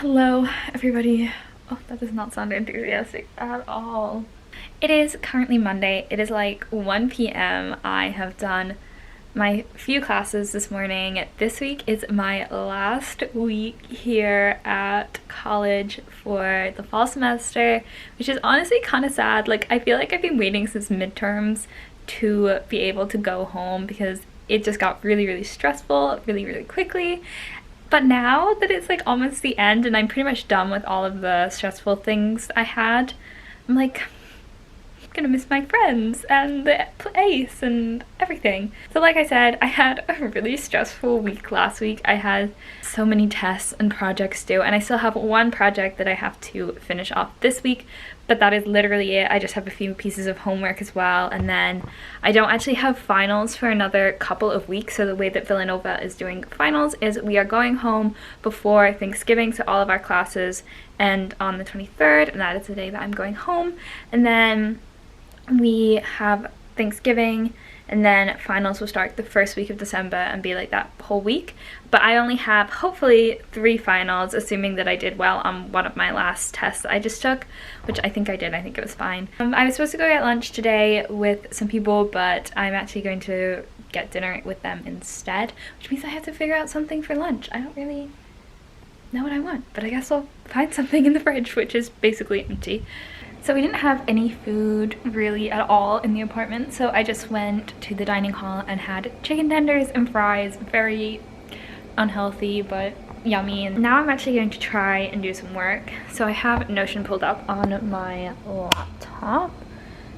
Hello, everybody. Oh, that does not sound enthusiastic at all. It is currently Monday. It is like 1 p.m. I have done my few classes this morning. This week is my last week here at college for the fall semester, which is honestly kind of sad. Like, I feel like I've been waiting since midterms to be able to go home because it just got really stressful really quickly. But now that it's like almost the end and I'm pretty much done with all of the stressful things I had, I'm like, I'm gonna miss my friends and the place and everything. So like I said, I had a really stressful week last week. I had so many tests and projects due, and I still have one project that I have to finish off this week, but that is literally it. I just have a few pieces of homework as well, and then I don't actually have finals for another couple of weeks. So the way that Villanova is doing finals is we are going home before Thanksgiving, so all of our classes end on the 23rd, and that is the day that I'm going home. And then we have Thanksgiving, and then finals will start the first week of December and be like that whole week. But I only have hopefully 3 finals, assuming that I did well on one of my last tests I just took, which I think I did. I think it was fine. I was supposed to go get lunch today with some people, but I'm actually going to get dinner with them instead, which means I have to figure out something for lunch. I don't really know what I want, but I guess I'll find something in the fridge, which is basically empty. So we didn't have any food really at all in the apartment, so I just went to the dining hall and had chicken tenders and fries. Very unhealthy but yummy. And now I'm actually going to try and do some work. So I have Notion pulled up on my laptop.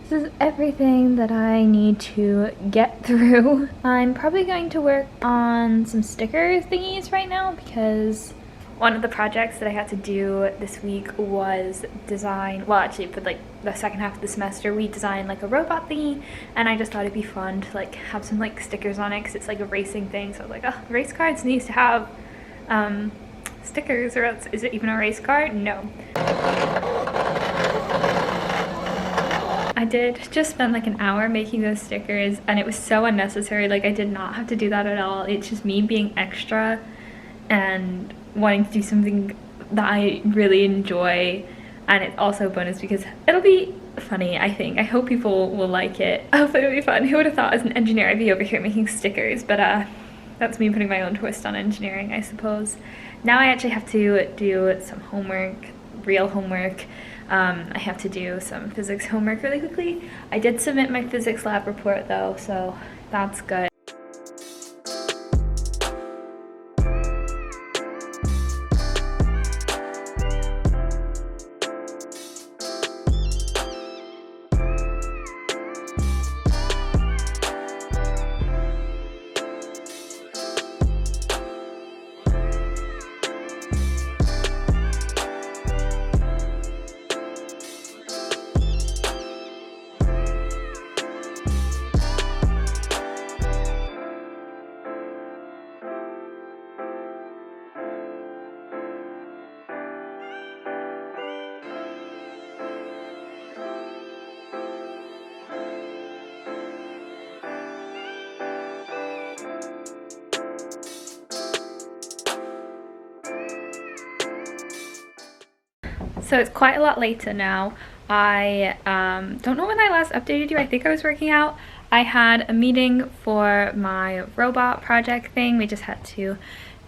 This is everything that I need to get through. I'm probably going to work on some sticker thingies right now because one of the projects that I had to do this week was design, well actually for like the second half of the semester we designed like a robot thingy, and I just thought it'd be fun to like have some like stickers on it because it's like a racing thing. So I was like, oh, race cards needs to have stickers, or else is it even a race car? No. I did just spend like an hour making those stickers and it was so unnecessary. Like, I did not have to do that at all. It's just me being extra and wanting to do something that I really enjoy, and it's also a bonus because it'll be funny, I think. I hope people will like it. I hope it'll be fun. Who would have thought as an engineer I'd be over here making stickers, but that's me putting my own twist on engineering, I suppose. Now I actually have to do some homework, real homework. I have to do some physics homework really quickly. I did submit my physics lab report though, so that's good. So it's quite a lot later now. I don't know when I last updated you. I think I was working out. I had a meeting for my robot project thing. We just had to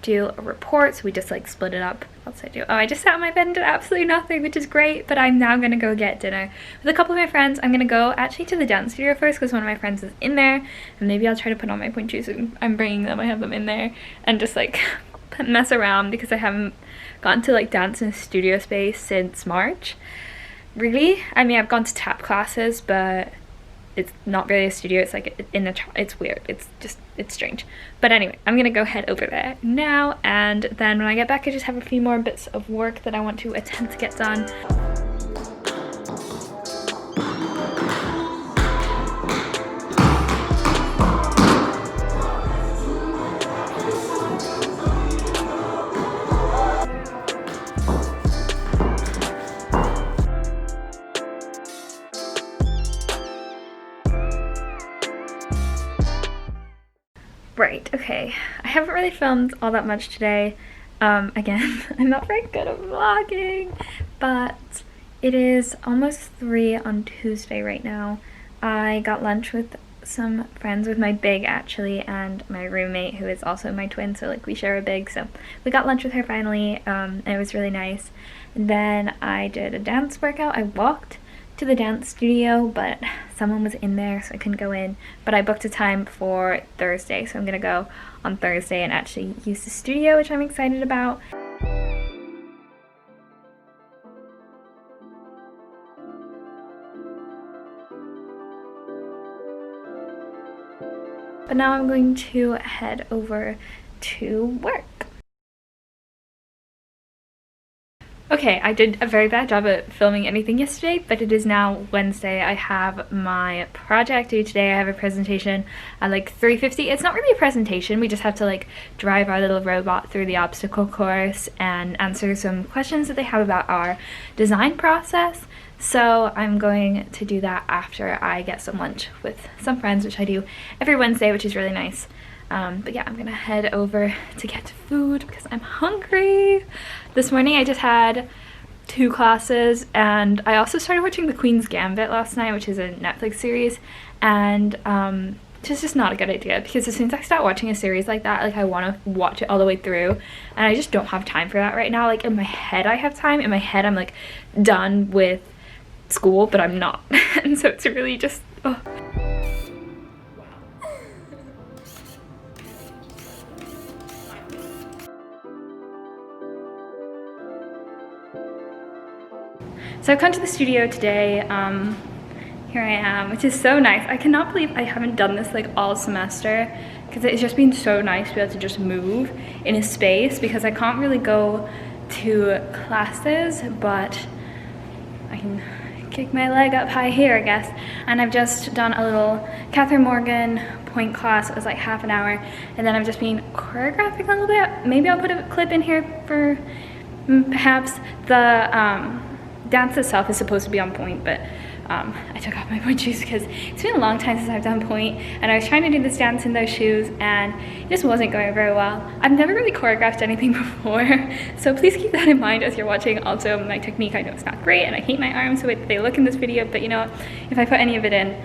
do a report, so we just like split it up. What else did I do? Oh, I just sat in my bed and did absolutely nothing, which is great, but I'm now gonna go get dinner with a couple of my friends. I'm gonna go actually to the dance studio first because one of my friends is in there, and maybe I'll try to put on my point shoes. I'm bringing them, I have them in there, and just like mess around because I haven't gotten to like dance in a studio space since March. Really? I mean, I've gone to tap classes, but it's not really a studio. It's like in a, it's weird. It's strange. But anyway, I'm gonna go head over there now, and then when I get back I just have a few more bits of work that I want to attempt to get done. Right, okay. I haven't really filmed all that much today. Again, I'm not very good at vlogging, but it is almost 3 on Tuesday right now. I got lunch with some friends, with my big actually, and my roommate who is also my twin, so like we share a big, so we got lunch with her finally, and it was really nice. And then I did a dance workout. I walked to the dance studio, but someone was in there so I couldn't go in, but I booked a time for Thursday, so I'm gonna go on Thursday and actually use the studio, which I'm excited about. But now I'm going to head over to work. Okay, I did a very bad job at filming anything yesterday, but it is now Wednesday. I have my project due today. I have a presentation at like 3:50. It's not really a presentation. We just have to like drive our little robot through the obstacle course and answer some questions that they have about our design process. So I'm going to do that after I get some lunch with some friends, which I do every Wednesday, which is really nice. But yeah, I'm gonna head over to get food because I'm hungry. This morning I just had 2 classes, and I also started watching The Queen's Gambit last night, which is a Netflix series, and it's just not a good idea because as soon as I start watching a series like that, like I want to watch it all the way through, and I just don't have time for that right now. Like in my head I have time, in my head I'm like done with school, but I'm not. And so it's really just, oh. So I've come to the studio today. Here I am, which is so nice. I cannot believe I haven't done this like all semester because it's just been so nice to be able to just move in a space because I can't really go to classes, but I can kick my leg up high here, I guess. And I've just done a little Catherine Morgan point class. It was like half an hour, and then I've just been choreographing a little bit. Maybe I'll put a clip in here for perhaps the dance itself is supposed to be on point, but I took off my point shoes because it's been a long time since I've done point, and I was trying to do this dance in those shoes and it just wasn't going very well. I've never really choreographed anything before, so please keep that in mind as you're watching. Also, my technique, I know it's not great and I hate my arms the way they look in this video, but you know, if I put any of it in,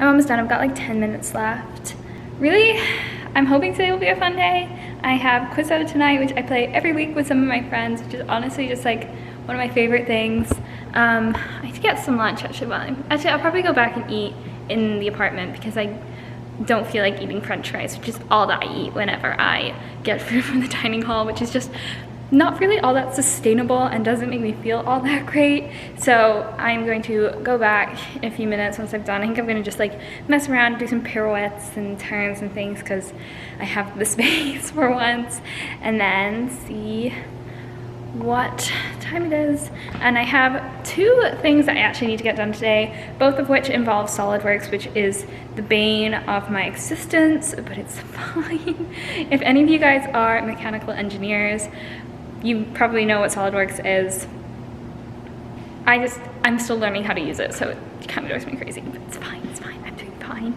I'm almost done. I've got like 10 minutes left. Really, I'm hoping today will be a fun day. I have quiz out tonight, which I play every week with some of my friends, which is honestly just like one of my favorite things. I need to get some lunch actually. I'll probably go back and eat in the apartment because I don't feel like eating french fries, which is all that I eat whenever I get food from the dining hall, which is just not really all that sustainable and doesn't make me feel all that great. So I'm going to go back in a few minutes once I've done. I think I'm gonna just like mess around, do some pirouettes and turns and things because I have the space for once, and then see what time it is. And I have 2 things that I actually need to get done today, both of which involve SolidWorks, which is the bane of my existence, but it's fine. If any of you guys are mechanical engineers, you probably know what SolidWorks is. I'm still learning how to use it, so it kind of drives me crazy, but it's fine, I'm doing fine.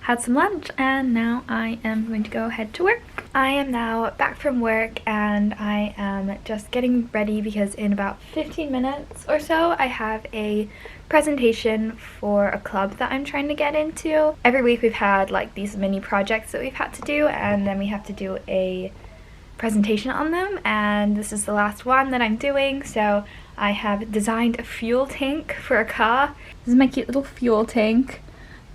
had some lunch, and now I am going to go head to work. I am now back from work and I am just getting ready because in about 15 minutes or so I have a presentation for a club that I'm trying to get into. Every week we've had like these mini projects that we've had to do, and then we have to do a presentation on them, and this is the last one that I'm doing. So I have designed a fuel tank for a car. This is my cute little fuel tank.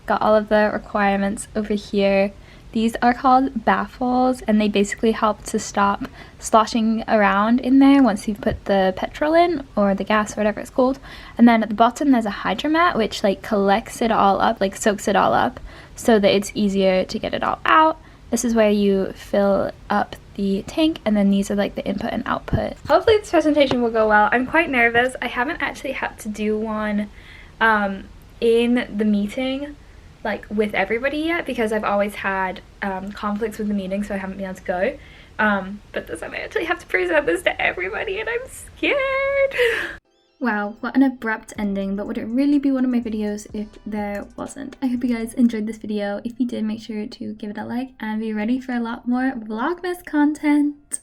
Got all of the requirements over here. These are called baffles, and they basically help to stop sloshing around in there once you've put the petrol in, or the gas, or whatever it's called. And then at the bottom there's a hydromat which like collects it all up, like soaks it all up, so that it's easier to get it all out. This is where you fill up the tank, and then these are like the input and output. Hopefully this presentation will go well. I'm quite nervous. I haven't actually had to do one in the meeting like with everybody yet, because I've always had conflicts with the meeting, so I haven't been able to go. But this time I actually have to present this to everybody, and I'm scared. Wow, what an abrupt ending, but would it really be one of my videos if there wasn't? I hope you guys enjoyed this video. If you did, make sure to give it a like and be ready for a lot more Vlogmas content.